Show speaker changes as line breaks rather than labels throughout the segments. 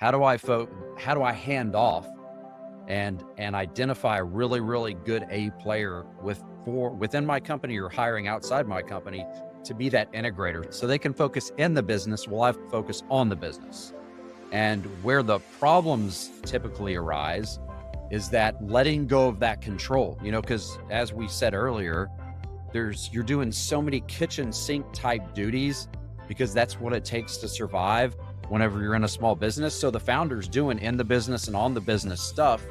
how do I hand off and identify a really, really good A player within my company or hiring outside my company to be that integrator so they can focus in the business while I focus on the business. And where the problems typically arise is that letting go of that control, because as we said earlier, you're doing so many kitchen sink type duties because that's what it takes to survive whenever you're in a small business. So the founder's doing in the business and on the business stuff.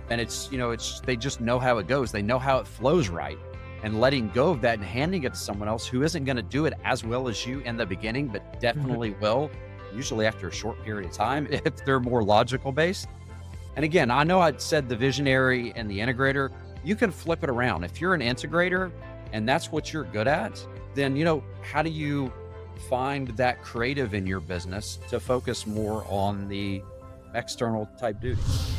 And they just know how it goes. They know how it flows right. And letting go of that and handing it to someone else who isn't going to do it as well as you in the beginning, but definitely will, usually after a short period of time, if they're more logical based. And again, I know I'd said the visionary and the integrator, you can flip it around. If you're an integrator and that's what you're good at, then, how do you find that creative in your business to focus more on the external type duties?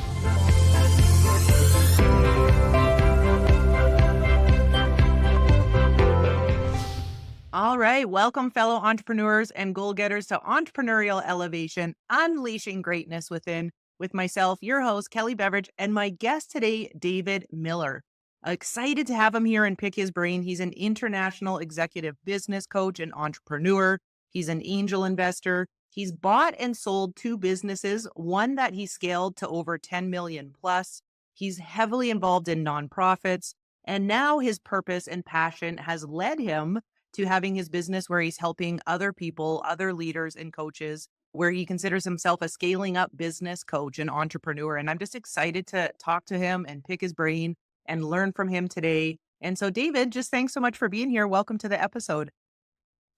All right. Welcome, fellow entrepreneurs and goal getters, to Entrepreneurial Elevation, Unleashing Greatness Within, with myself, your host, Kelley Beveridge, and my guest today, David Miller. Excited to have him here and pick his brain. He's an international executive business coach and entrepreneur. He's an angel investor. He's bought and sold 2 businesses, one that he scaled to over 10 million plus. He's heavily involved in nonprofits. And now his purpose and passion has led him to having his business where he's helping other people, other leaders and coaches, where he considers himself a scaling up business coach and entrepreneur. And I'm just excited to talk to him and pick his brain and learn from him today. And so, David, just thanks so much for being here. Welcome to the episode.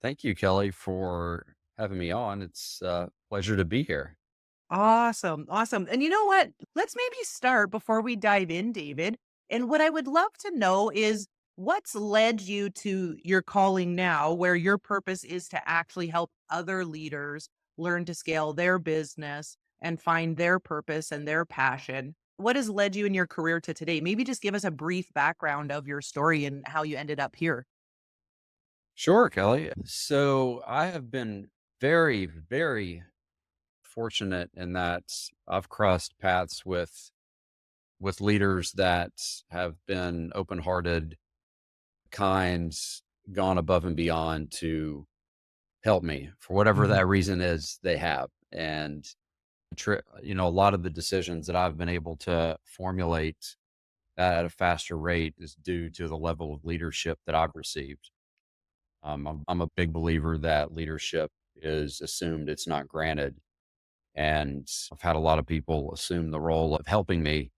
Thank you, Kelley, for having me on. It's a pleasure to be here.
Awesome. Awesome. And you know what? Let's maybe start before we dive in, David. And what I would love to know is what's led you to your calling now, where your purpose is to actually help other leaders learn to scale their business and find their purpose and their passion. What has led you in your career to today? Maybe just give us a brief background of your story and how you ended up here.
Sure, Kelley. So I have been very, very fortunate in that I've crossed paths with leaders that have been open-hearted, kind, gone above and beyond to help me for whatever
Mhm.
that reason is they have. And, a lot of the decisions that I've been able to formulate at a faster rate is due to the level of leadership that I've received. I'm a big believer that leadership is assumed, it's not granted. And I've had a lot of people assume the role of helping me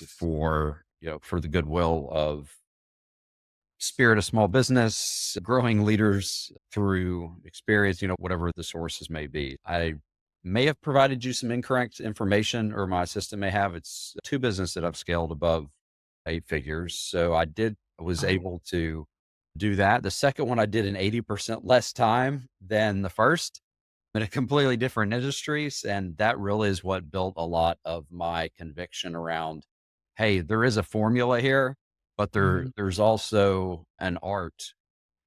for the goodwill of spirit of small business, growing leaders through experience, whatever the sources may be. I may have provided you some incorrect information, or my assistant may have. It's 2 businesses that I've scaled above 8 figures. So I was
Oh,
able to do that. The second one I did in 80% less time than the first, in a completely different industries. And that really is what built a lot of my conviction around, hey, there is a formula here, but
mhm.
there's also an art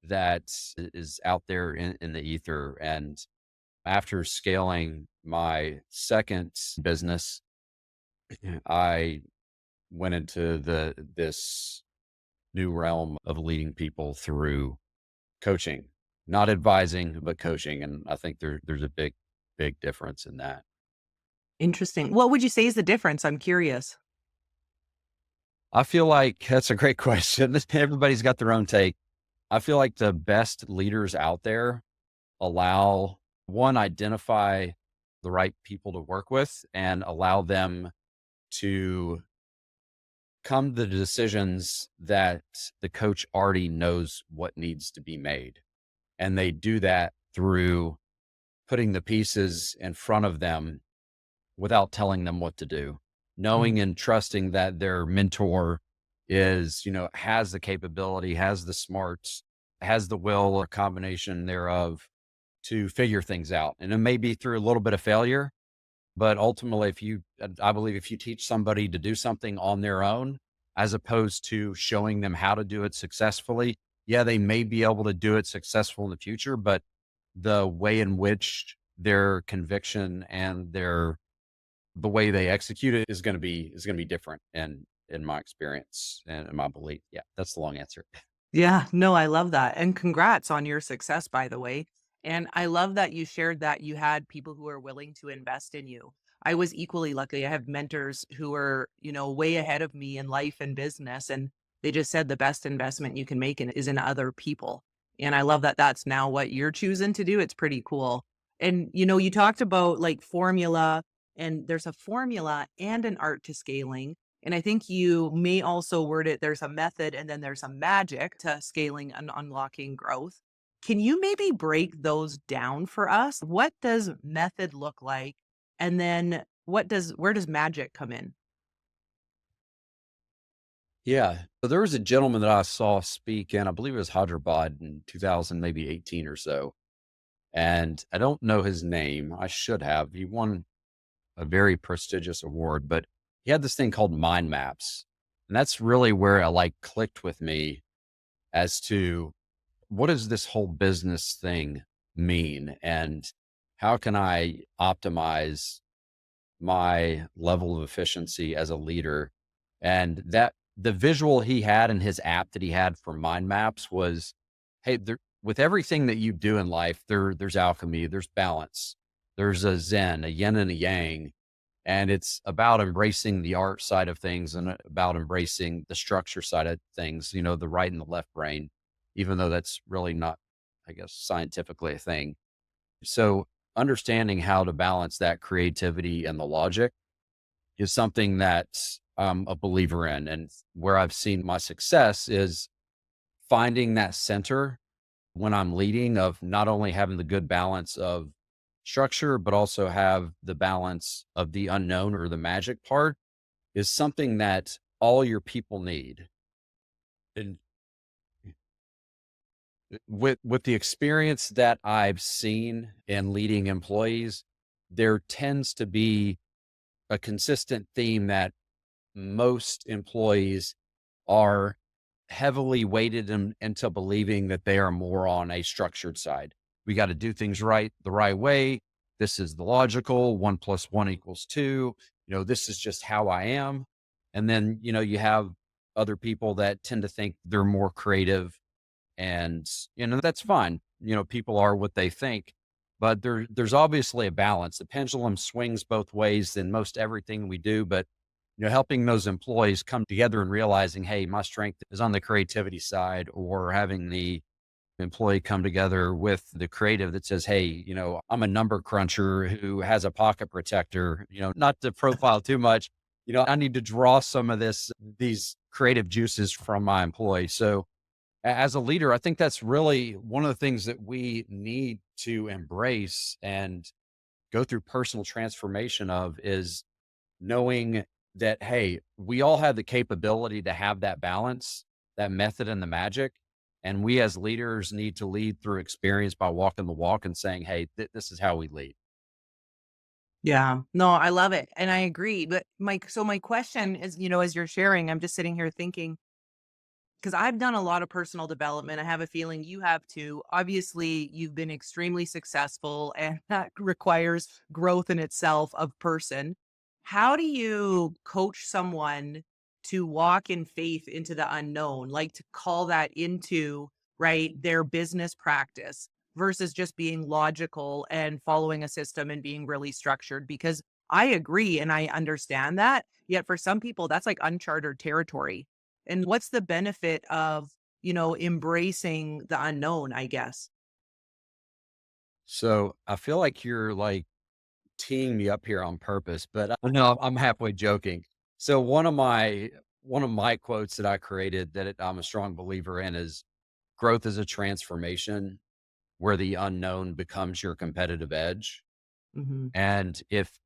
that is out there in the ether. And after scaling my second business, I went into this new realm of leading people through coaching, not advising, but coaching. And I think there's a big, big difference in that.
Interesting. What would you say is the difference? I'm curious.
I feel like that's a great question. Everybody's got their own take. I feel like the best leaders out there identify the right people to work with and allow them to come to the decisions that the coach already knows what needs to be made. And they do that through putting the pieces in front of them without telling them what to do, knowing
Mhm.
and trusting that their mentor has the capability, has the smarts, has the will or combination thereof to figure things out. And it may be through a little bit of failure, but ultimately, I believe if you teach somebody to do something on their own, as opposed to showing them how to do it successfully, yeah, they may be able to do it successful in the future, but the way in which their conviction and the way they execute it is going to be different in my experience and in my belief. Yeah, that's the long answer.
Yeah, no, I love that. And congrats on your success, by the way. And I love that you shared that you had people who are willing to invest in you. I was equally lucky. I have mentors who are, way ahead of me in life and business. And they just said the best investment you can make is in other people. And I love that that's now what you're choosing to do. It's pretty cool. And, you talked about like formula, and there's a formula and an art to scaling. And I think you may also word it, there's a method and then there's a magic to scaling and unlocking growth. Can you maybe break those down for us? What does method look like? And then where does magic come in?
Yeah. So there was a gentleman that I saw speak, and I believe it was Hyderabad in 2000, maybe 18 or so. And I don't know his name. I should have. He won a very prestigious award, but he had this thing called mind maps. And that's really where it like clicked with me as to what does this whole business thing mean and how can I optimize my level of efficiency as a leader. And that the visual he had in his app that he had for mind maps was, hey, with everything that you do in life, there's alchemy, there's balance, there's a zen, a yin and a yang. And it's about embracing the art side of things and about embracing the structure side of things, the right and the left brain, even though that's really not, I guess, scientifically a thing. So understanding how to balance that creativity and the logic is something that I'm a believer in. And where I've seen my success is finding that center when I'm leading of not only having the good balance of structure, but also have the balance of the unknown or the magic part is something that all your people need. And with the experience that I've seen in leading employees, there tends to be a consistent theme that most employees are heavily weighted into believing that they are more on a structured side. We got to do things right the right way. This is the logical 1 + 1 = 2. This is just how I am. And then, you have other people that tend to think they're more creative and, that's fine. People are what they think, but there's obviously a balance. The pendulum swings both ways in most everything we do, but helping those employees come together and realizing, hey, my strength is on the creativity side, or having the employee come together with the creative that says, hey, I'm a number cruncher who has a pocket protector, not to profile too much, I need to draw some of these creative juices from my employee. So as a leader, I think that's really one of the things that we need to embrace and go through personal transformation of is knowing that, hey, we all have the capability to have that balance, that method and the magic. And we as leaders need to lead through experience by walking the walk and saying, hey, this is how we lead.
Yeah. No, I love it. And I agree. But my question is, as you're sharing, I'm just sitting here thinking, because I've done a lot of personal development. I have a feeling you have too. Obviously, you've been extremely successful, and that requires growth in itself of person. How do you coach someone to walk in faith into the unknown, like to call that into, right, their business practice versus just being logical and following a system and being really structured? Because I agree and I understand that. Yet for some people, that's like uncharted territory. And what's the benefit of, embracing the unknown, I guess?
So I feel like you're like teeing me up here on purpose, but I know I'm halfway joking. So one of my quotes that I created that I'm a strong believer in is growth is a transformation where the unknown becomes your competitive edge.
Mhm.
And if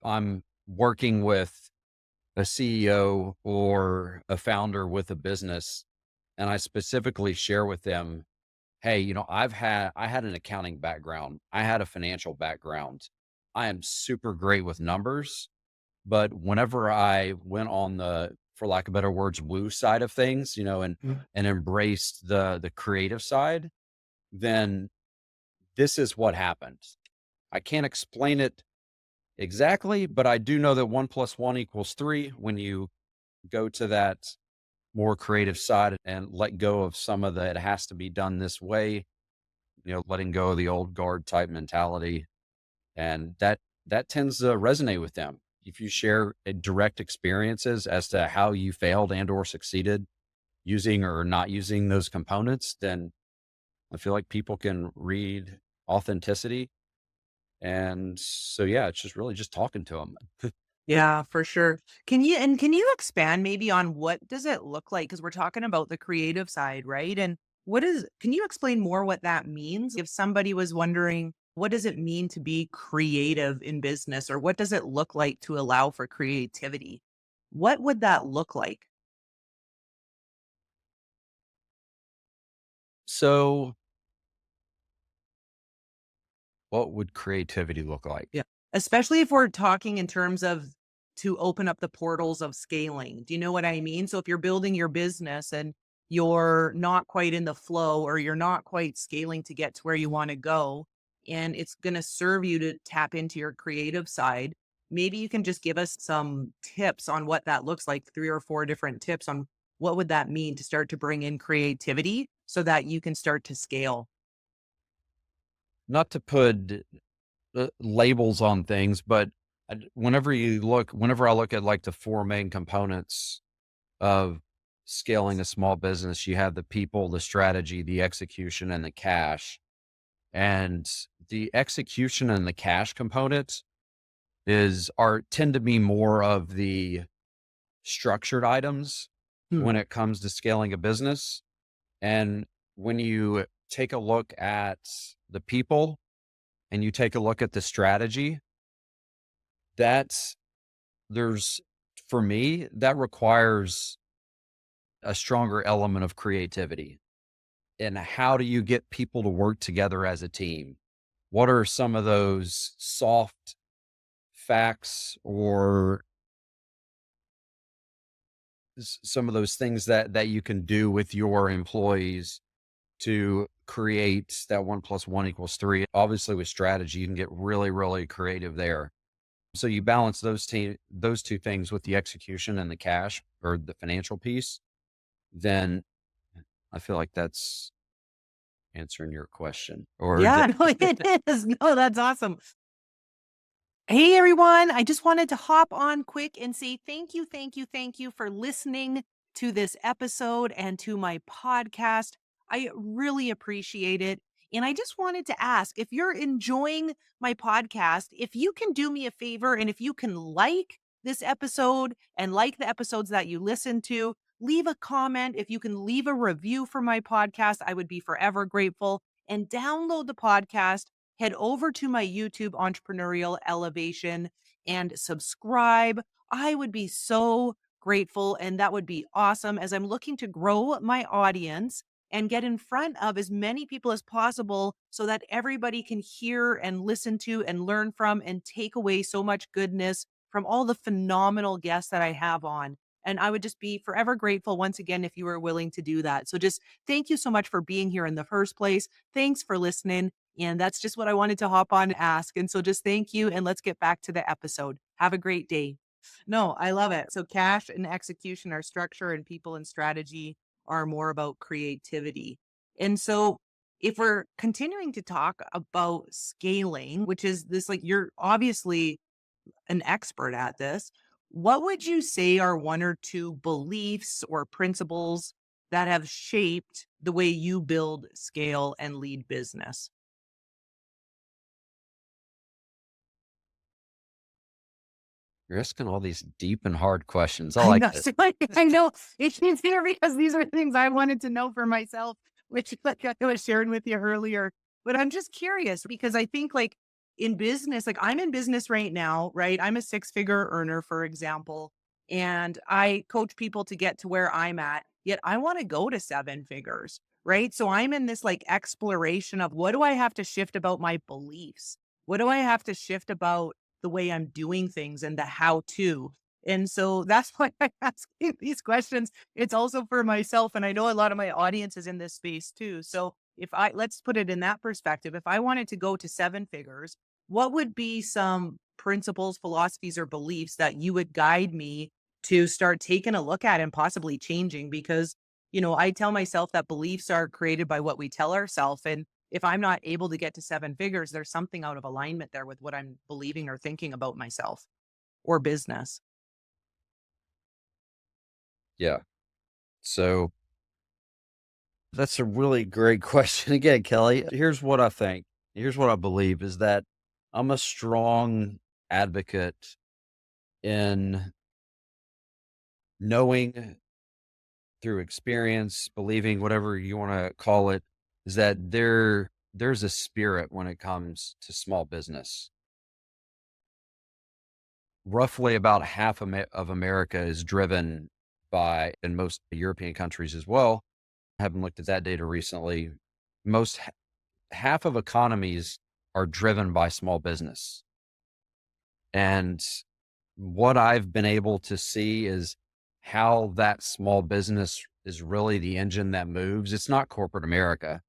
I'm working with a CEO or a founder with a business and I specifically share with them, hey, I had an accounting background. I had a financial background. I am super great with numbers, but whenever I went on the, for lack of better words, woo side of things,
Mm.
and embraced the creative side, then this is what happened. I can't explain it exactly, but I do know that 1 + 1 = 3 when you go to that more creative side and let go of some of the it has to be done this way, letting go of the old guard type mentality. And that tends to resonate with them. If you share direct experiences as to how you failed and or succeeded using or not using those components, then I feel like people can read authenticity. And so, yeah, it's just really just talking to them.
Yeah, for sure. Can you expand maybe on what does it look like? Because we're talking about the creative side, right? And can you explain more what that means? If somebody was wondering, what does it mean to be creative in business, or what does it look like to allow for creativity? What would that look like?
So, what would creativity look
Yeah.
like?
Especially if we're talking in terms of to open up the portals of scaling. Do you know what I mean? So if you're building your business and you're not quite in the flow or you're not quite scaling to get to where you want to go, and it's going to serve you to tap into your creative side, maybe you can just give us some tips on what that looks like, 3 or 4 different tips on what would that mean to start to bring in creativity so that you can start to scale.
Not to put labels on things, but whenever I look at like the four main components of scaling a small business, you have the people, the strategy, the execution, and the cash. And the execution and the cash components tend to be more of the structured items
Hmm.
when it comes to scaling a business. And when you take a look at the people and you take a look at the strategy, that's there's for me, that requires a stronger element of creativity. And how do you get people to work together as a team? What are some of those soft facts or some of those things that you can do with your employees to create that 1 + 1 = 3? Obviously, with strategy, you can get really, really creative there. So you balance those two things with the execution and the cash or the financial piece, then I feel like that's answering your question. Or
Yeah, no, it is. No, that's awesome. Hey everyone, I just wanted to hop on quick and say thank you, thank you, thank you for listening to this episode and to my podcast. I really appreciate it. And I just wanted to ask if you're enjoying my podcast, if you can do me a favor and if you can like this episode and like the episodes that you listen to, leave a comment. If you can leave a review for my podcast, I would be forever grateful. And download the podcast, head over to my YouTube Entrepreneurial Elevation and subscribe. I would be so grateful and that would be awesome as I'm looking to grow my audience and get in front of as many people as possible so that everybody can hear and listen to and learn from and take away so much goodness from all the phenomenal guests that I have on. And I would just be forever grateful once again if you were willing to do that. So just thank you so much for being here in the first place. Thanks for listening. And that's just what I wanted to hop on and ask. And so just thank you. And let's get back to the episode. Have a great day. No, I love it. So cash and execution are structure and people and strategy are more about creativity. And so if we're continuing to talk about scaling, which is this like you're obviously an expert at this, what would you say are 1 or 2 beliefs or principles that have shaped the way you build, scale, and lead business?
you're asking all these deep and hard questions. I
I
like
know.
it.
So I know it's sincere because these are things I wanted to know for myself, which like I was sharing with you earlier. But I'm just curious because I think like in business, like I'm in business right now, right? I'm a 6 figure earner, for example, and I coach people to get to where I'm at, yet I want to go to 7 figures, right? So I'm in this like exploration of what do I have to shift about my beliefs? What do I have to shift about the way I'm doing things and the how to? And so that's why I'm asking these questions. It's also for myself. And I know a lot of my audience is in this space too. So if I, let's put it in that perspective, if I wanted to go to 7 figures, what would be some principles, philosophies, or beliefs that you would guide me to start taking a look at and possibly changing? Because, I tell myself that beliefs are created by what we tell ourselves. And if I'm not able to get to seven figures, there's something out of alignment there with what I'm believing or thinking about myself or business.
Yeah. So that's a really great question again, Kelly. Here's what I think. Here's what I believe is that I'm a strong advocate in knowing through experience, believing, whatever you want to call it, is that there's a spirit when it comes to small business. Roughly about half of America is driven by, and most European countries as well. I haven't looked at that data recently. Most half of economies are driven by small business. And what I've been able to see is how that small business is really the engine that moves. It's not corporate America.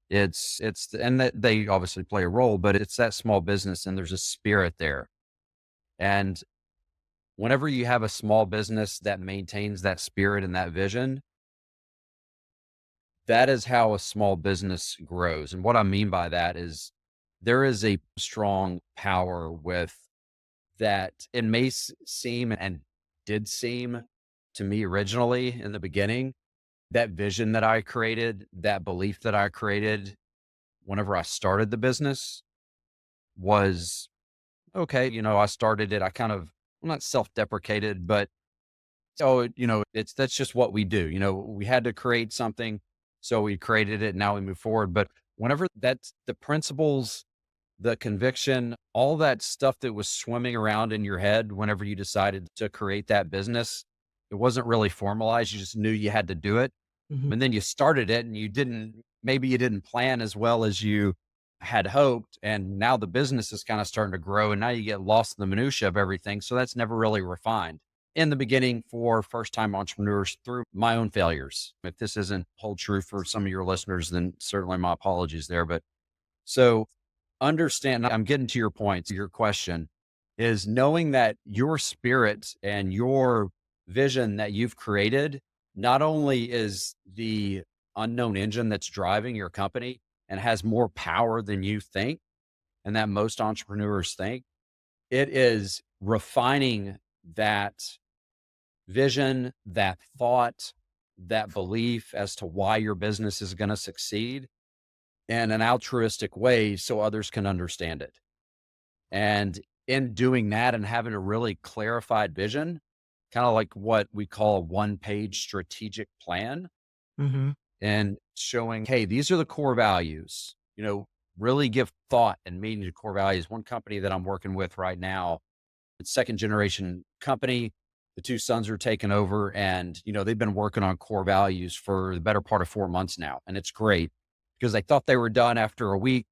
And that they obviously play a role, but it's that small business and there's a spirit there. And whenever you have a small business that maintains that spirit and that vision, that is how a small business grows. And what I mean by that is there is a strong power with that. It may seem and did seem to me originally in the beginning, that vision that I created, that belief that I created whenever I started the business was okay. I started it. I kind of, well, not self deprecated, but so, that's just what we do. We had to create something. So we created it. Now we move forward. But whenever that's the principles, the conviction, all that stuff that was swimming around in your head whenever you decided to create that business, it wasn't really formalized. You just knew you had to do it.
Mhm.
And then you started it and maybe you didn't plan as well as you had hoped. And now the business is kind of starting to grow and now you get lost in the minutia of everything. So that's never really refined in the beginning for first time entrepreneurs through my own failures. If this isn't hold true for some of your listeners, then certainly my apologies there. But so understand, I'm getting to your point, your question is knowing that your spirit and your vision that you've created not only is the unknown engine that's driving your company and has more power than you think and that most entrepreneurs think, it is refining that vision, that thought, that belief as to why your business is going to succeed in an altruistic way so others can understand it. And in doing that and having a really clarified vision, kind of like what we call a one-page strategic plan,
Mhm.
and showing, hey, these are the core values, really give thought and meaning to core values. One company that I'm working with right now, it's second generation company. The two sons are taking over and, they've been working on core values for the better part of 4 months now. And it's great because they thought they were done after a week.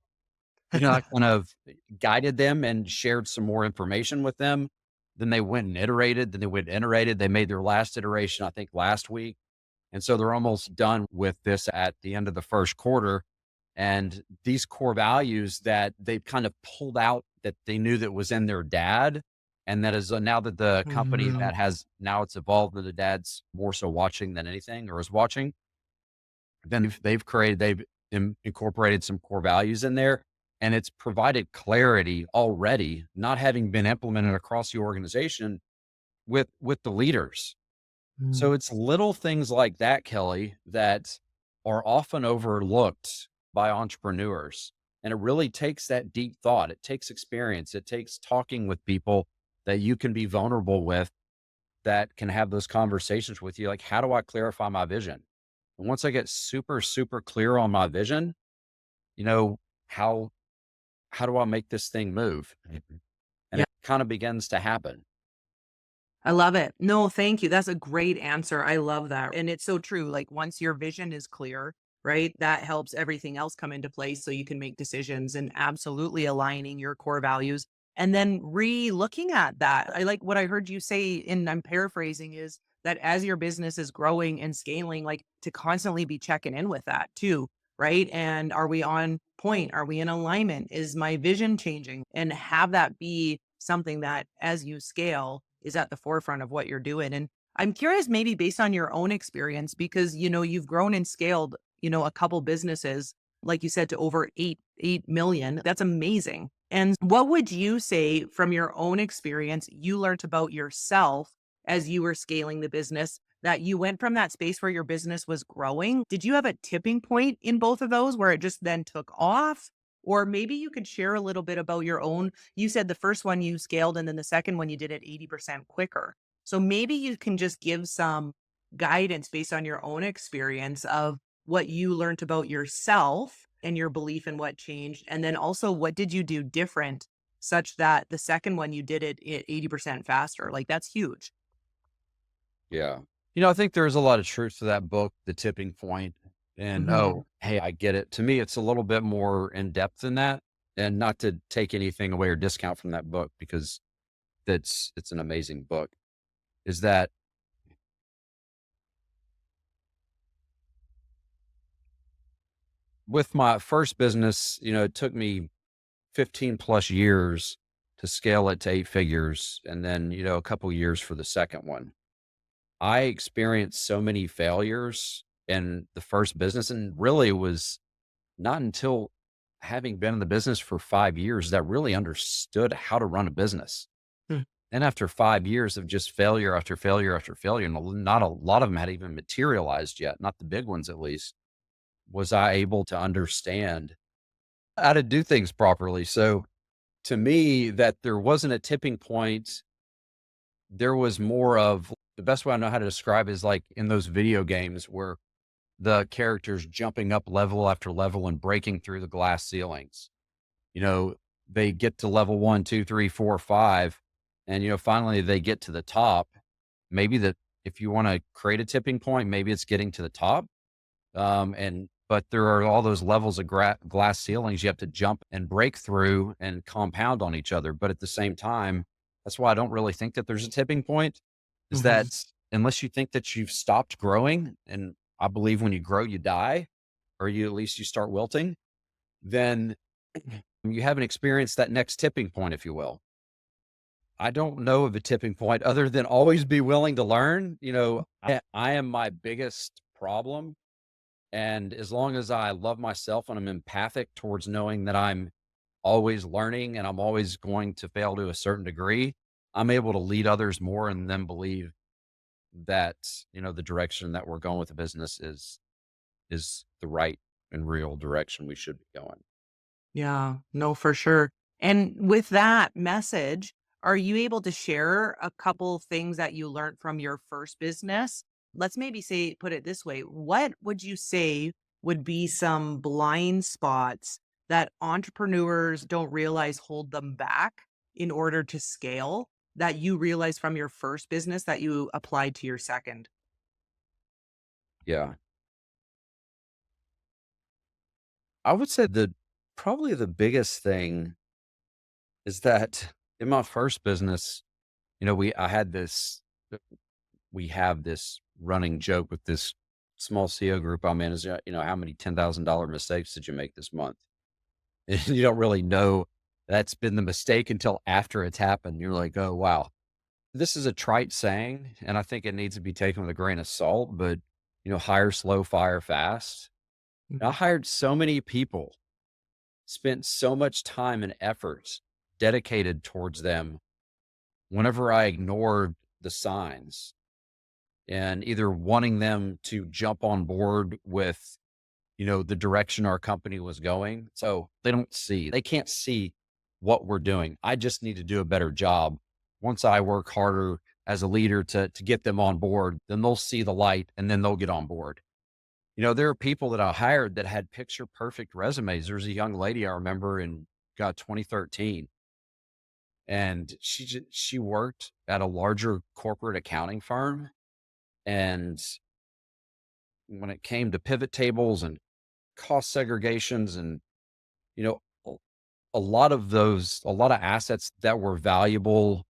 I kind of guided them and shared some more information with them. Then they went and iterated. Then they went and iterated. They made their last iteration, I think, last week. And so they're almost done with this at the end of the first quarter. And these core values that they've kind of pulled out that they knew that was in their dad. And that is now that the company
Mhm.
that has now it's evolved that the dad's more so watching than anything or is watching. Then they've incorporated some core values in there and it's provided clarity already, not having been implemented across the organization with the leaders.
Mm.
So it's little things like that, Kelly, that are often overlooked by entrepreneurs. And it really takes that deep thought. It takes experience. It takes talking with people that you can be vulnerable with that can have those conversations with you. Like, how do I clarify my vision? And once I get super, super clear on my vision, you know, how how do I make this thing move? And
Yeah.
it kind of begins to happen.
I love it. No, thank you. That's a great answer. I love that. And it's so true. Like once your vision is clear, right, that helps everything else come into place so you can make decisions and absolutely aligning your core values and then re-looking at that. I like what I heard you say, and I'm paraphrasing, is that as your business is growing and scaling, like to constantly be checking in with that too. right? And are we on point? Are we in alignment? Is my vision changing? And have that be something that as you scale is at the forefront of what you're doing. And I'm curious, maybe based on your own experience, because you've grown and scaled, a couple businesses, like you said, to over 8 million. That's amazing. And what would you say from your own experience you learned about yourself as you were scaling the business, that you went from that space where your business was growing? Did you have a tipping point in both of those where it just then took off? Or maybe you could share a little bit about your own. You said the first one you scaled and then the second one you did it 80% quicker. So maybe you can just give some guidance based on your own experience of what you learned about yourself and your belief in what changed. And then also, what did you do different such that the second one you did it 80% faster? Like, that's huge.
Yeah. I think there's a lot of truth to that book, The Tipping Point. And
Mhm.
hey, I get it. To me, it's a little bit more in depth than that. And not to take anything away or discount from that book because it's an amazing book. Is that with my first business, it took me 15 plus years to scale it to 8 figures and then, a couple years for the second one. I experienced so many failures in the first business, and really it was not until having been in the business for 5 years that I really understood how to run a business.
Hmm.
And after 5 years of just failure after failure after failure, and not a lot of them had even materialized yet, not the big ones at least, was I able to understand how to do things properly. So to me, that there wasn't a tipping point. There was more of the best way I know how to describe is like in those video games where the characters jumping up level after level and breaking through the glass ceilings. You know, they get to level one, two, three, four, five, and finally they get to the top. Maybe that if you want to create a tipping point, maybe it's getting to the top. But there are all those levels of glass ceilings you have to jump and break through and compound on each other. But at the same time, that's why I don't really think that there's a tipping point. Is
Mhm.
that unless you think that you've stopped growing, and I believe when you grow, you die, or you at least you start wilting, then you haven't experienced that next tipping point, if you will. I don't know of a tipping point other than always be willing to learn. I am my biggest problem. And as long as I love myself and I'm empathic towards knowing that I'm always learning and I'm always going to fail to a certain degree, I'm able to lead others more and then believe that, the direction that we're going with the business is the right and real direction we should be going.
Yeah, no, for sure. And with that message, are you able to share a couple things that you learned from your first business? Let's maybe say, put it this way. What would you say would be some blind spots that entrepreneurs don't realize hold them back in order to scale, that you realized from your first business that you applied to your second?
Yeah. I would say that probably the biggest thing is that in my first business, I had this we have this running joke with this small CO group I'm in is, how many $10,000 mistakes did you make this month? And you don't really know that's been the mistake until after it's happened. You're like, oh, wow. This is a trite saying, and I think it needs to be taken with a grain of salt, but, hire slow, fire fast. I
Mhm.
hired so many people, spent so much time and effort dedicated towards them whenever I ignored the signs and either wanting them to jump on board with, the direction our company was going. So they can't see what we're doing. I just need to do a better job. Once I work harder as a leader to get them on board, then they'll see the light and then they'll get on board. There are people that I hired that had picture perfect resumes. There's a young lady I remember in God 2013, and she worked at a larger corporate accounting firm. And when it came to pivot tables and cost segregations and, you know, a a lot of assets that were valuable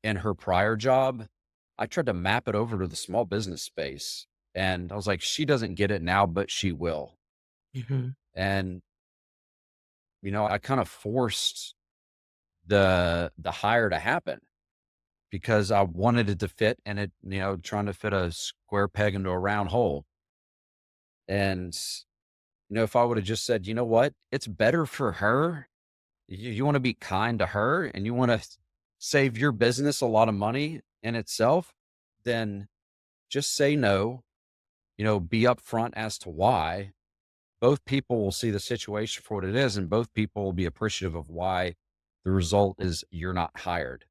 in her prior job, I tried to map it over to the small business space. And I was like, she doesn't get it now, but she will.
Mhm.
And, I kind of forced the hire to happen because I wanted it to fit and trying to fit a square peg into a round hole. And, if I would have just said, you know what, it's better for her. You want to be kind to her and you want to save your business a lot of money in itself, then just say no, be upfront as to why. Both people will see the situation for what it is, and both people will be appreciative of why the result is you're not hired.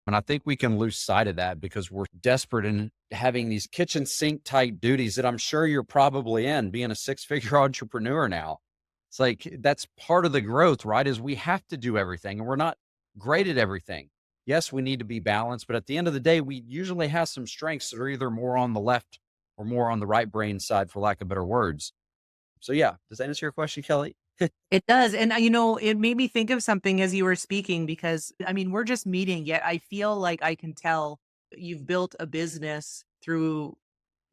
And I think we can lose sight of that because we're desperate in having these kitchen sink type duties that I'm sure you're probably in, being a six-figure entrepreneur now. It's like that's part of the growth, right? Is we have to do everything and we're not great at everything. Yes, we need to be balanced, but at the end of the day, we usually have some strengths that are either more on the left or more on the right brain side, for lack of better words. So yeah, does that answer your question, Kelly?
It does, and, it made me think of something as you were speaking because, I mean, we're just meeting, yet I feel like I can tell you've built a business through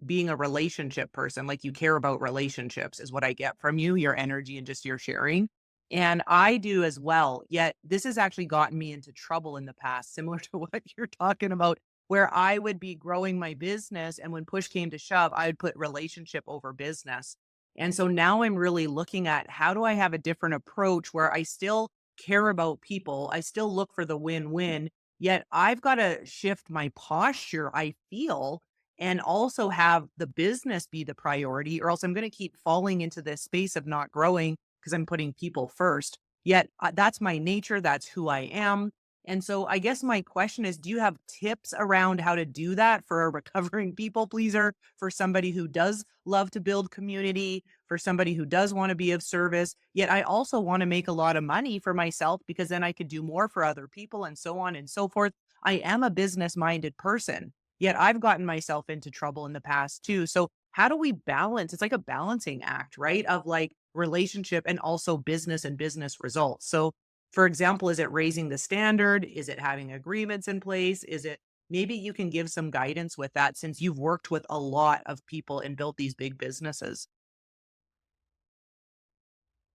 being a relationship person, like you care about relationships is what I get from you, your energy and just your sharing. And I do as well. Yet this has actually gotten me into trouble in the past, similar to what you're talking about, where I would be growing my business. And when push came to shove, I would put relationship over business. And so now I'm really looking at how do I have a different approach where I still care about people? I still look for the win win, yet I've got to shift my posture, I feel, and also have the business be the priority, or else I'm going to keep falling into this space of not growing because I'm putting people first. Yet that's my nature. That's who I am. And so I guess my question is, do you have tips around how to do that for a recovering people pleaser, for somebody who does love to build community, for somebody who does want to be of service, yet I also want to make a lot of money for myself because then I could do more for other people and so on and so forth. I am a business minded person. Yet I've gotten myself into trouble in the past too. So how do we balance? It's like a balancing act, right? Of like relationship and also business and business results. So for example, is it raising the standard? Is it having agreements in place? Is it maybe you can give some guidance with that since you've worked with a lot of people and built these big businesses?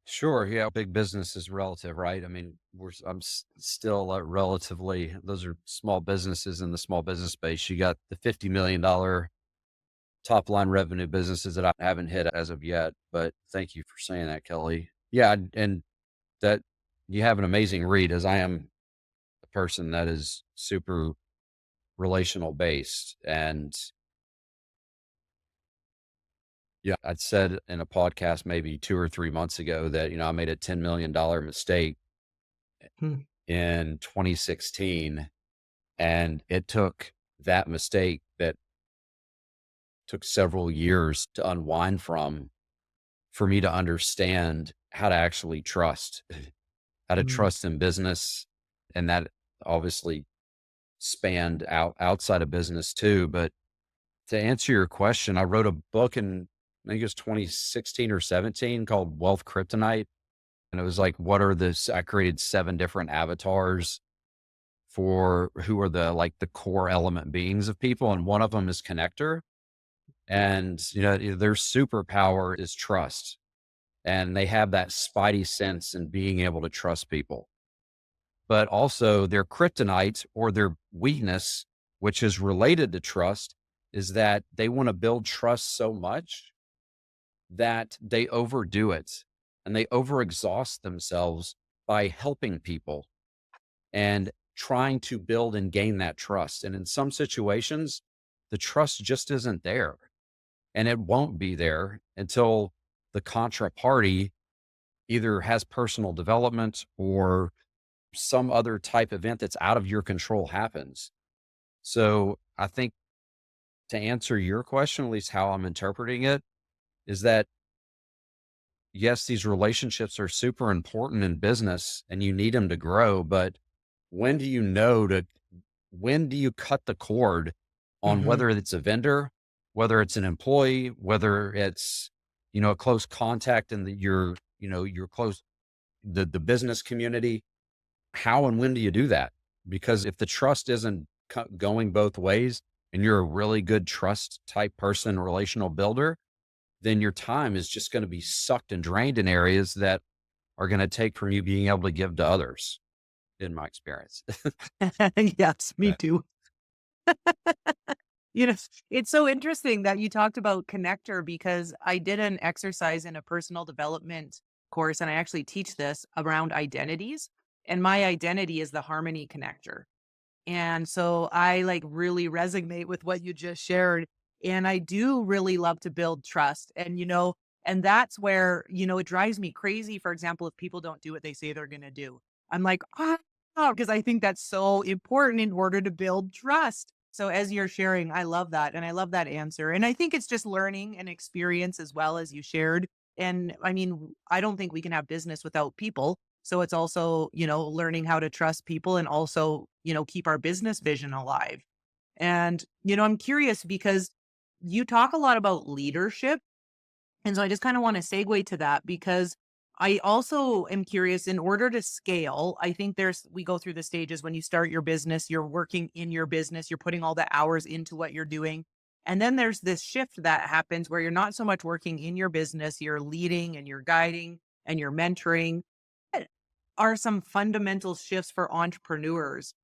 Sure. Yeah. Big business is relative, right? I mean, still relatively, those are small businesses in the small business space. You got the $50 million top line revenue businesses that I haven't hit as of yet. But thank you for saying that, Kelly. Yeah. And that you have an amazing read, as I am a person that is super relational based. And yeah, I'd said in a podcast maybe 2 or 3 months ago that, I made a $10 million mistake
Hmm.
in 2016. And it took that mistake that took several years to unwind from for me to understand how to actually trust, how to
Mm.
trust in business. And that obviously spanned outside of business too. But to answer your question, I wrote a book in, I think it was 2016 or 17 called Wealth Kryptonite. And it was like, I created 7 different avatars for who are the core element beings of people. And one of them is connector. And, their superpower is trust. And they have that spidey sense in being able to trust people. But also their kryptonite or their weakness, which is related to trust, is that they want to build trust so much that they overdo it and they overexhaust themselves by helping people and trying to build and gain that trust. And in some situations, the trust just isn't there. And it won't be there until the contra party either has personal development or some other type event that's out of your control happens. So I think to answer your question, at least how I'm interpreting it, is that yes, these relationships are super important in business and you need them to grow. But when do you know to, when do you cut the cord on
Hmm.
whether it's a vendor, whether it's an employee, whether it's, a close contact in your close, the business community? How and when do you do that? Because if the trust isn't going both ways and you're a really good trust type person, relational builder, then your time is just going to be sucked and drained in areas that are going to take from you being able to give to others, in my experience.
Yes, me
Right.
too. You know, it's so interesting that you talked about connector because I did an exercise in a personal development course, and I actually teach this around identities. And my identity is the harmony connector. And so I like really resonate with what you just shared. And I do really love to build trust. And that's where, it drives me crazy. For example, if people don't do what they say they're going to do, I'm like, because I think that's so important in order to build trust. So as you're sharing, I love that. And I love that answer. And I think it's just learning and experience as well as you shared. And I mean, I don't think we can have business without people. So it's also, learning how to trust people and also, keep our business vision alive. And, I'm curious because you talk a lot about leadership. And so I just kind of want to segue to that because I also am curious in order to scale, I think we go through the stages when you start your business, you're working in your business, you're putting all the hours into what you're doing. And then there's this shift that happens where you're not so much working in your business, you're leading and you're guiding and you're mentoring. What are some fundamental shifts for entrepreneurs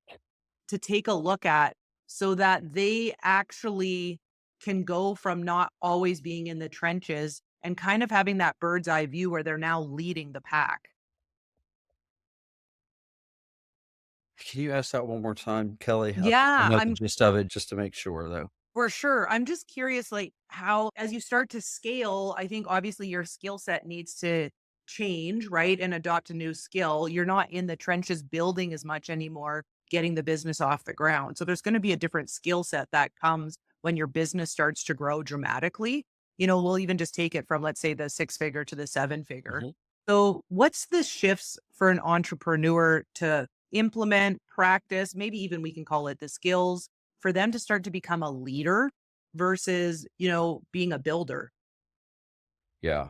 to take a look at so that they actually can go from not always being in the trenches and kind of having that bird's eye view where they're now leading the pack?
Can you ask that one more time, Kelly? I
Yeah,
know the
I'm
gist of it, just to make sure, though.
For sure. I'm just curious, like how, as you start to scale, I think obviously your skill set needs to change, right? And adopt a new skill. You're not in the trenches building as much anymore, getting the business off the ground. So there's going to be a different skill set that comes when your business starts to grow dramatically. We'll even just take it from, let's say, the six figure to the seven figure.
Mhm.
So, what's the shifts for an entrepreneur to implement, practice, maybe even we can call it the skills for them to start to become a leader versus, being a builder?
Yeah.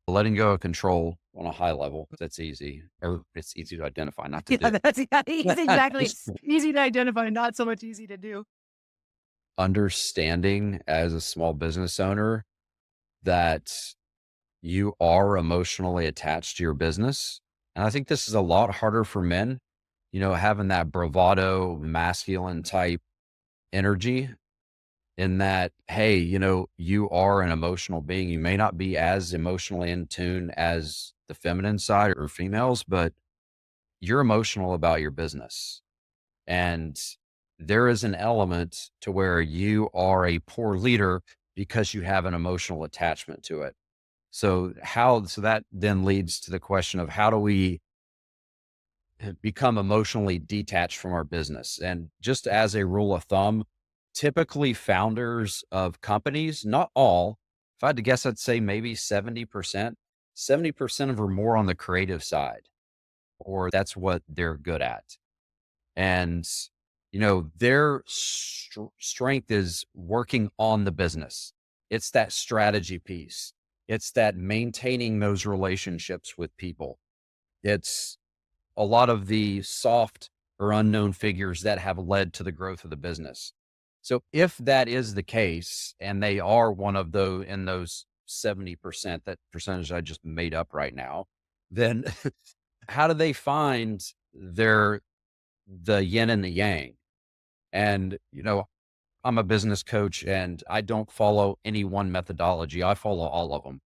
Letting go of control on a high level, that's easy, or it's easy to identify, not to
Yeah,
do.
that's yeah, exactly. It's easy to identify, not so much easy to do.
Understanding as a small business owner that you are emotionally attached to your business. And I think this is a lot harder for men, having that bravado, masculine type energy in that, hey, you are an emotional being. You may not be as emotionally in tune as the feminine side or females, but you're emotional about your business. And there is an element to where you are a poor leader because you have an emotional attachment to it. So that then leads to the question of how do we become emotionally detached from our business? And just as a rule of thumb, typically founders of companies, not all, if I had to guess, I'd say maybe 70%, 70% of them are more on the creative side, or that's what they're good at. And, their strength is working on the business. It's that strategy piece. It's that maintaining those relationships with people. It's a lot of the soft or unknown figures that have led to the growth of the business. So if that is the case, and they are one of those in those 70%, that percentage I just made up right now, then how do they find the yin and the yang? And, I'm a business coach and I don't follow any one methodology. I follow all of them.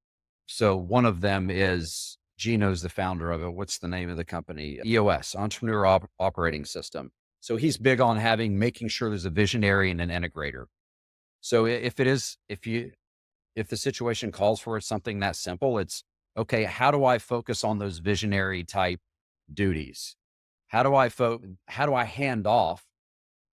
So one of them is Gino's the founder of it. What's the name of the company? EOS, Entrepreneur Operating System. So he's big on making sure there's a visionary and an integrator. So if the situation calls for it, something that simple, it's okay. How do I focus on those visionary type duties? How do I hand off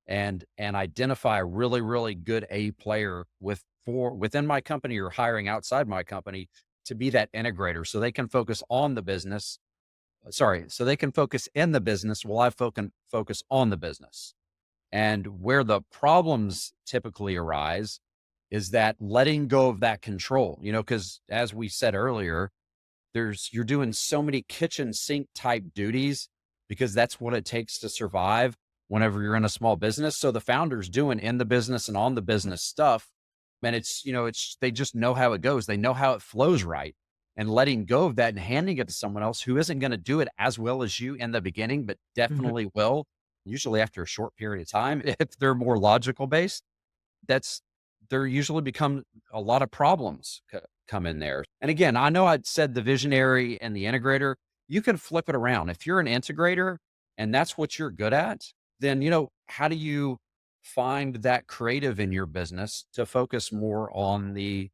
and identify a really, really good A player within my company or hiring outside my company to be that integrator so they can focus on the business. Sorry, so they can focus in the business while I focus on the business. And where the problems typically arise is that letting go of that control, because as we said earlier, you're doing so many kitchen sink type duties because that's what it takes to survive whenever you're in a small business. So the founder's doing in the business and on the business stuff, And they just know how it goes. They know how it flows right. And letting go of that and handing it to someone else who isn't going to do it as well as you in the beginning, but
Mhm.
definitely will, usually after a short period of time, if they're more logical based, that's there usually become a lot of problems come in there. And again, I know I said the visionary and the integrator. You can flip it around. If you're an integrator and that's what you're good at, then how do you find that creative in your business to focus more on the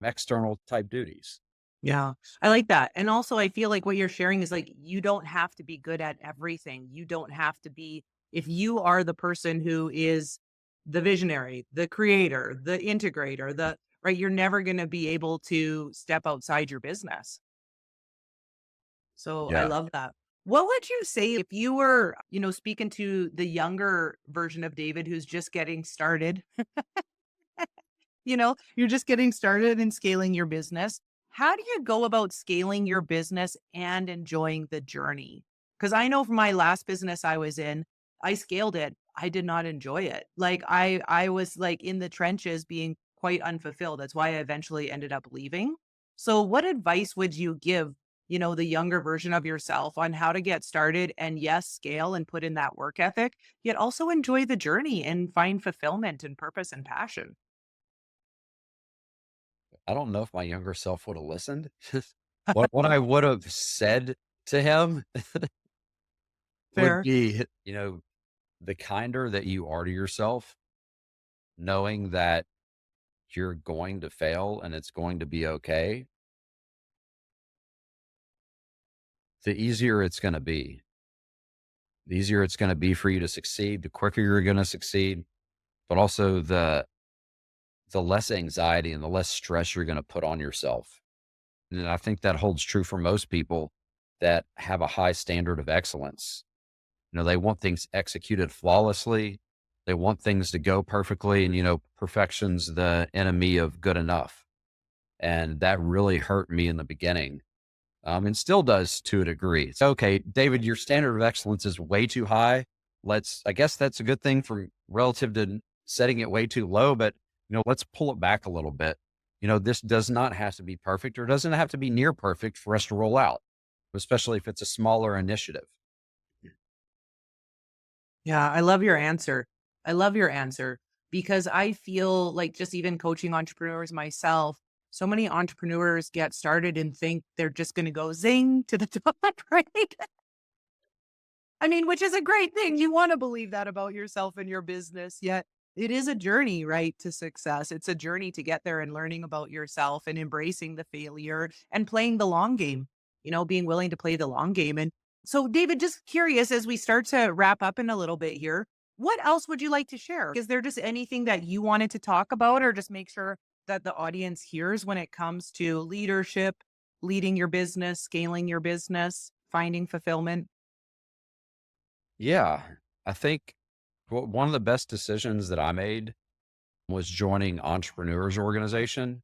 external type duties?
Yeah, I like that. And also, I feel like what you're sharing is like, you don't have to be good at everything. You don't have to be, if you are the person who is the visionary, the creator, the integrator, right, you're never going to be able to step outside your business. So I
Yeah.
love that. What would you say if you were, speaking to the younger version of David who's just getting started? You're just getting started in scaling your business. How do you go about scaling your business and enjoying the journey? Because I know from my last business I was in, I scaled it. I did not enjoy it. Like I was like in the trenches being quite unfulfilled. That's why I eventually ended up leaving. So what advice would you give, the younger version of yourself on how to get started and yes, scale and put in that work ethic, yet also enjoy the journey and find fulfillment and purpose and passion?
I don't know if my younger self would have listened. What I would have said to him would
Fair.
be, the kinder that you are to yourself, knowing that you're going to fail and it's going to be okay, the easier it's going to be. The easier it's going to be for you to succeed, the quicker you're going to succeed, but also the less anxiety and the less stress you're going to put on yourself. And I think that holds true for most people that have a high standard of excellence. They want things executed flawlessly. They want things to go perfectly. And, perfection's the enemy of good enough. And that really hurt me in the beginning, and still does to a degree. It's okay, David, your standard of excellence is way too high. I guess that's a good thing for relative to setting it way too low, but, let's pull it back a little bit. This does not have to be perfect or doesn't have to be near perfect for us to roll out, especially if it's a smaller initiative.
Yeah, I love your answer. I love your answer because I feel like just even coaching entrepreneurs myself, so many entrepreneurs get started and think they're just going to go zing to the top, right? I mean, which is a great thing. You want to believe that about yourself and your business, yet it is a journey, right, to success. It's a journey to get there and learning about yourself and embracing the failure and playing the long game, being willing to play the long game. And so, David, just curious as we start to wrap up in a little bit here, what else would you like to share? Is there just anything that you wanted to talk about or just make sure that the audience hears when it comes to leadership, leading your business, scaling your business, finding fulfillment?
Yeah. I think one of the best decisions that I made was joining Entrepreneurs Organization.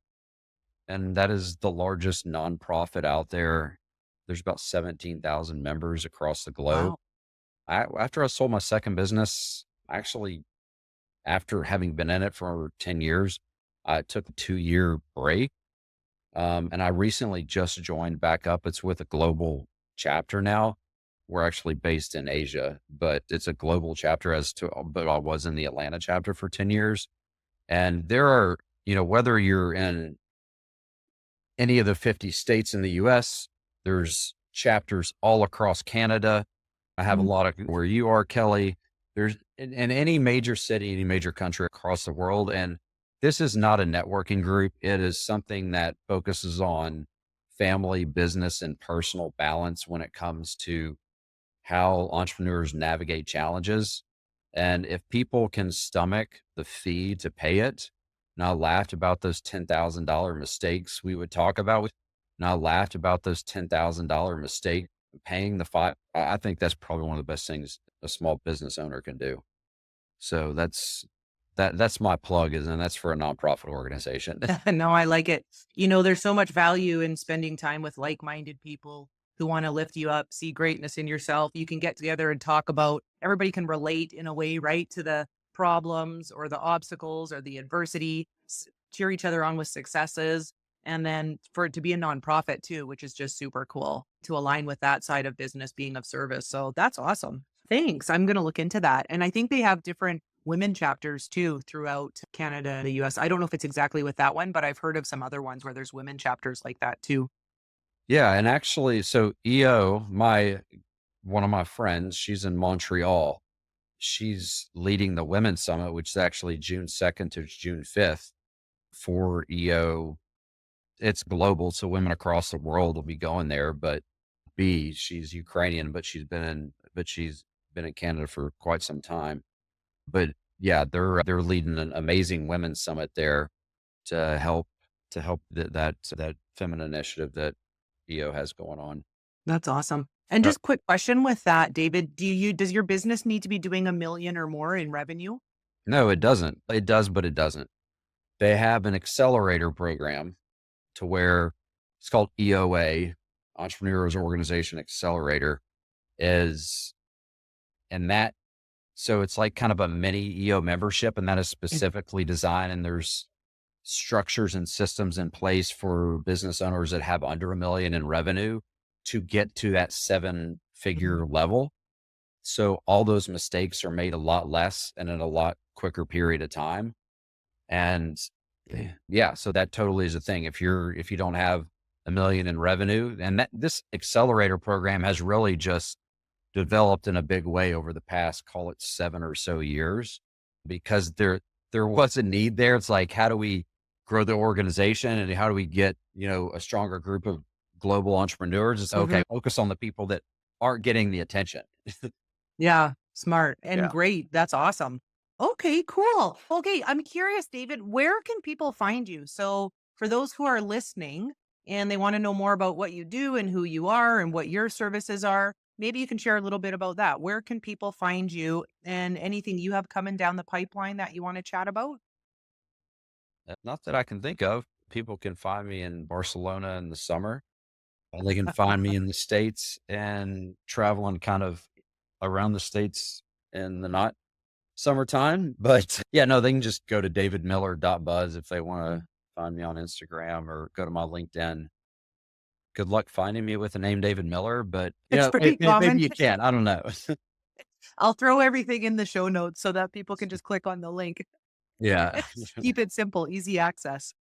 And that is the largest nonprofit out there. There's about 17,000 members across the globe.
Wow.
After I sold my second business, actually, after having been in it for 10 years, I took a 2-year break. And I recently just joined back up. It's with a global chapter now. We're actually based in Asia, but it's a global chapter but I was in the Atlanta chapter for 10 years. And there are, whether you're in any of the 50 states in the US, there's chapters all across Canada. I have a lot of where you are, Kelley. There's in any major city, any major country across the world. And this is not a networking group. It is something that focuses on family, business, and personal balance when it comes to how entrepreneurs navigate challenges. And if people can stomach the fee to pay it, and I laughed about those $10,000 mistakes we would talk about. And I laughed about those $10,000 mistake paying the fine. I think that's probably one of the best things a small business owner can do. So that's my plug is, and that's for a nonprofit organization.
No, I like it. There's so much value in spending time with like-minded people who want to lift you up, see greatness in yourself. You can get together and talk about, everybody can relate in a way, right, to the problems or the obstacles or the adversity. cheer each other on with successes. And then for it to be a nonprofit too, which is just super cool to align with that side of business being of service. So that's awesome. Thanks. I'm going to look into that. And I think they have different women chapters too throughout Canada and the US. I don't know if it's exactly with that one, but I've heard of some other ones where there's women chapters like that too.
Yeah. And actually, so EO, one of my friends, she's in Montreal. She's leading the Women's Summit, which is actually June 2nd to June 5th for EO. It's global, so women across the world will be going there. But she's Ukrainian, but she's been in Canada for quite some time. But yeah, they're leading an amazing women's summit there to help that feminine initiative that EO has going on.
That's awesome. And
Uh,
just quick question with that, David, does your business need to be doing 1 million or more in revenue?
no, it doesn't. It does, but it doesn't. They have an accelerator program to where it's called EOA, Entrepreneurs Organization Accelerator, is and that so it's like kind of a mini EO membership, and that is specifically designed, and there's structures and systems in place for business owners that have under 1 million in revenue to get to that 7-figure
Mhm.
level. So all those mistakes are made a lot less and in a lot quicker period of time. And yeah, so that totally is a thing. If you don't have 1 million in revenue, and that this accelerator program has really just developed in a big way over the past, call it 7 or so years, because there was a need there. It's like, how do we grow the organization and how do we get, a stronger group of global entrepreneurs? It's
Mhm.
okay, focus on the people that aren't getting the attention.
Yeah, smart and
Yeah.
great. That's awesome. Okay, cool. Okay, I'm curious, David, where can people find you? So, for those who are listening and they want to know more about what you do and who you are and what your services are, maybe you can share a little bit about that. Where can people find you and anything you have coming down the pipeline that you want to chat about?
Not that I can think of. People can find me in Barcelona in the summer. Or they can find me in the States and traveling kind of around the States in the not summertime. But yeah, no, they can just go to davidmiller.buzz if they want to find me on Instagram or go to my LinkedIn. Good luck finding me with the name David Miller, but
It's pretty
maybe
common.
you can. I don't know.
I'll throw everything in the show notes so that people can just click on the link.
Yeah.
Keep it simple, easy access.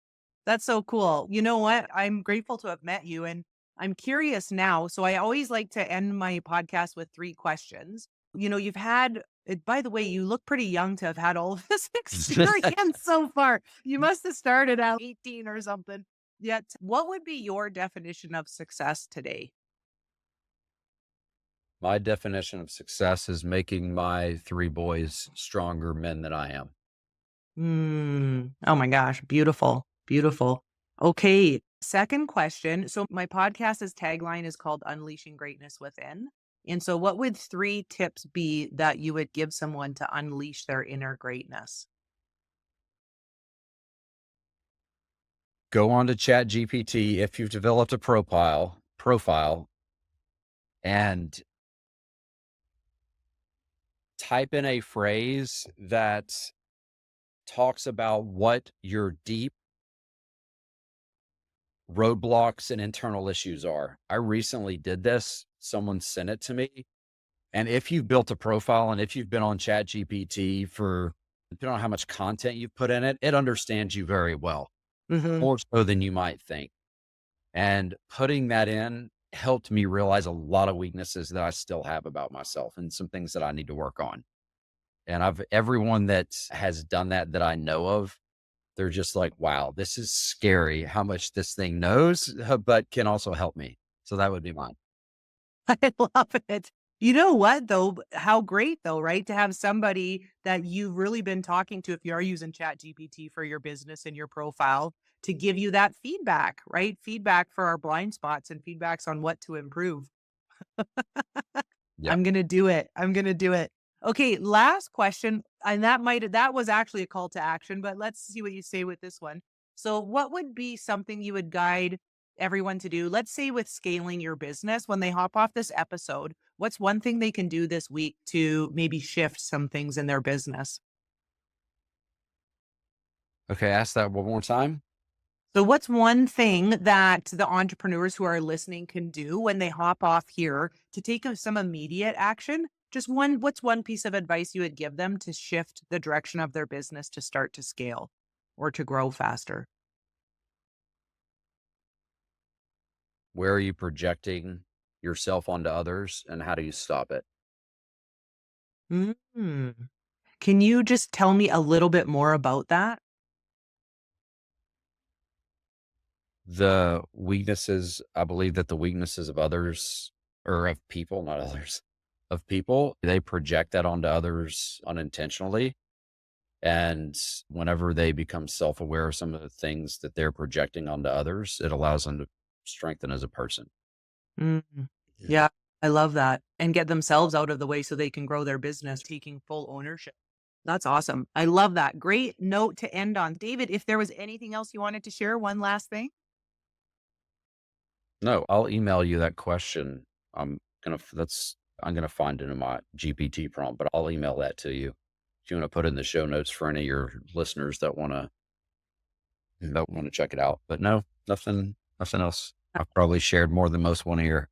That's so cool. You know what? I'm grateful to have met you and I'm curious now. So I always like to end my podcast with 3 questions. You've had by the way, you look pretty young to have had all of this experience so far. You must have started at 18 or something. Yet, what would be your definition of success today?
My definition of success is making my 3 boys stronger men than I am.
Oh my gosh, beautiful, beautiful. Okay, second question. So my podcast's tagline is called Unleashing Greatness Within. And so what would 3 tips be that you would give someone to unleash their inner greatness?
Go on to ChatGPT if you've developed a profile and type in a phrase that talks about what your deep roadblocks and internal issues are. I recently did this. Someone sent it to me. And if you've built a profile and if you've been on ChatGPT for, depending on how much content you've put in it, it understands you very well,
Mhm.
more so than you might think. And putting that in helped me realize a lot of weaknesses that I still have about myself and some things that I need to work on. And everyone that has done that I know of, they're just like, wow, this is scary how much this thing knows, but can also help me. So that would be mine.
I love it. You know what though? How great though, right? To have somebody that you've really been talking to if you are using Chat GPT for your business and your profile to give you that feedback, right? Feedback for our blind spots and feedbacks on what to improve.
Yeah.
I'm gonna do it. I'm gonna do it. Okay, last question, and that was actually a call to action, but let's see what you say with this one. So, what would be something you would guide everyone to do? Let's say with scaling your business, when they hop off this episode, what's one thing they can do this week to maybe shift some things in their business?
Okay, ask that one more time.
So, what's one thing that the entrepreneurs who are listening can do when they hop off here to take some immediate action? Just what's one piece of advice you would give them to shift the direction of their business to start to scale or to grow faster?
Where are you projecting yourself onto others, and how do you stop it?
Mm. Can you just tell me a little bit more about that?
The weaknesses, I believe that the weaknesses of others, or of people, not others, of people, they project that onto others unintentionally. And whenever they become self aware of some of the things that they're projecting onto others, it allows them to strengthen as a person.
Mm.
Yeah.
Yeah, I love that. And get themselves out of the way so they can grow their business, taking full ownership. That's awesome. I love that. Great note to end on. David, if there was anything else you wanted to share, one last thing.
No, I'll email you that question. I'm gonna find it in my GPT prompt, but I'll email that to you. If you want to put in the show notes for any of your listeners that want to check it out. But no, nothing else. I've probably shared more than most want to hear.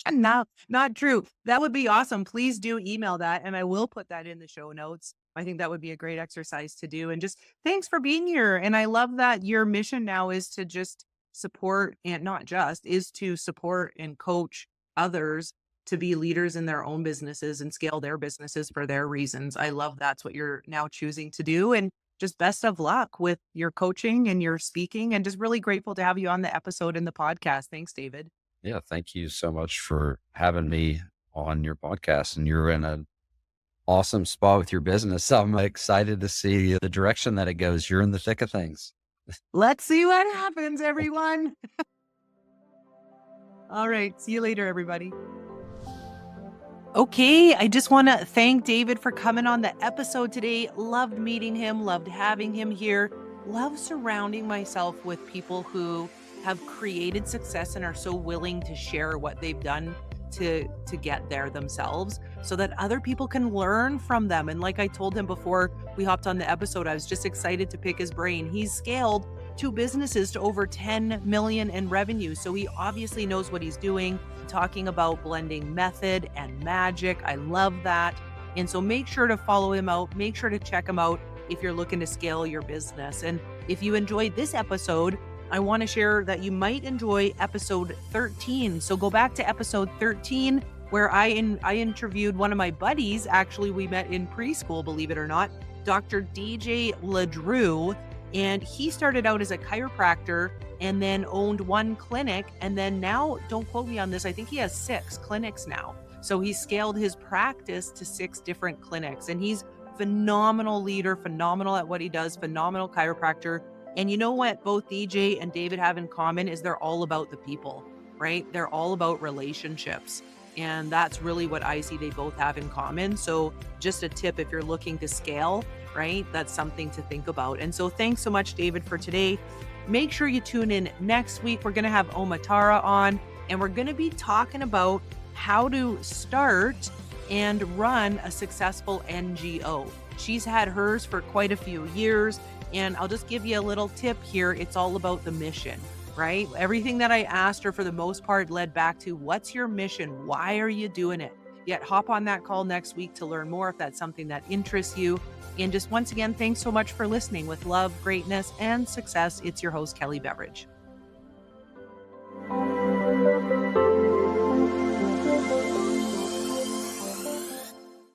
No, not true. That would be awesome. Please do email that, and I will put that in the show notes. I think that would be a great exercise to do. And just thanks for being here. And I love that your mission now is to just support and not just is to support and coach others to be leaders in their own businesses and scale their businesses for their reasons. I love that's what you're now choosing to do. And just best of luck with your coaching and your speaking. And just really grateful to have you on the episode and the podcast. Thanks, David.
Yeah, thank you so much for having me on your podcast. And you're in an awesome spot with your business. I'm excited to see the direction that it goes. You're in the thick of things.
Let's see what happens, everyone. All right. See you later, everybody. Okay. I just want to thank David for coming on the episode today. Loved meeting him, loved having him here. Love surrounding myself with people who have created success and are so willing to share what they've done to get there themselves so that other people can learn from them. And like I told him before we hopped on the episode, I was just excited to pick his brain. He's scaled two businesses to over 10 million in revenue. So he obviously knows what he's doing, talking about blending method and magic. I love that. And so make sure to follow him out. Make sure to check him out if you're looking to scale your business. And if you enjoyed this episode, I want to share that you might enjoy episode 13. So go back to episode 13, where I interviewed one of my buddies. Actually, we met in preschool, believe it or not, Dr. DJ LeDrew. And he started out as a chiropractor and then owned one clinic. And then now, don't quote me on this, I think he has 6 clinics now. So he scaled his practice to 6 different clinics. And he's phenomenal leader, phenomenal at what he does, phenomenal chiropractor. And you know what both DJ and David have in common is they're all about the people, right? They're all about relationships. And that's really what I see they both have in common. So just a tip, if you're looking to scale, right? That's something to think about. And so thanks so much, David, for today. Make sure you tune in next week. We're going to have Omatara on, and we're going to be talking about how to start and run a successful NGO. She's had hers for quite a few years. And I'll just give you a little tip here. It's all about the mission, right? Everything that I asked her for the most part led back to what's your mission? Why are you doing it? Yet hop on that call next week to learn more if that's something that interests you. And just once again, thanks so much for listening. With love, greatness, and success, it's your host, Kelley Beveridge.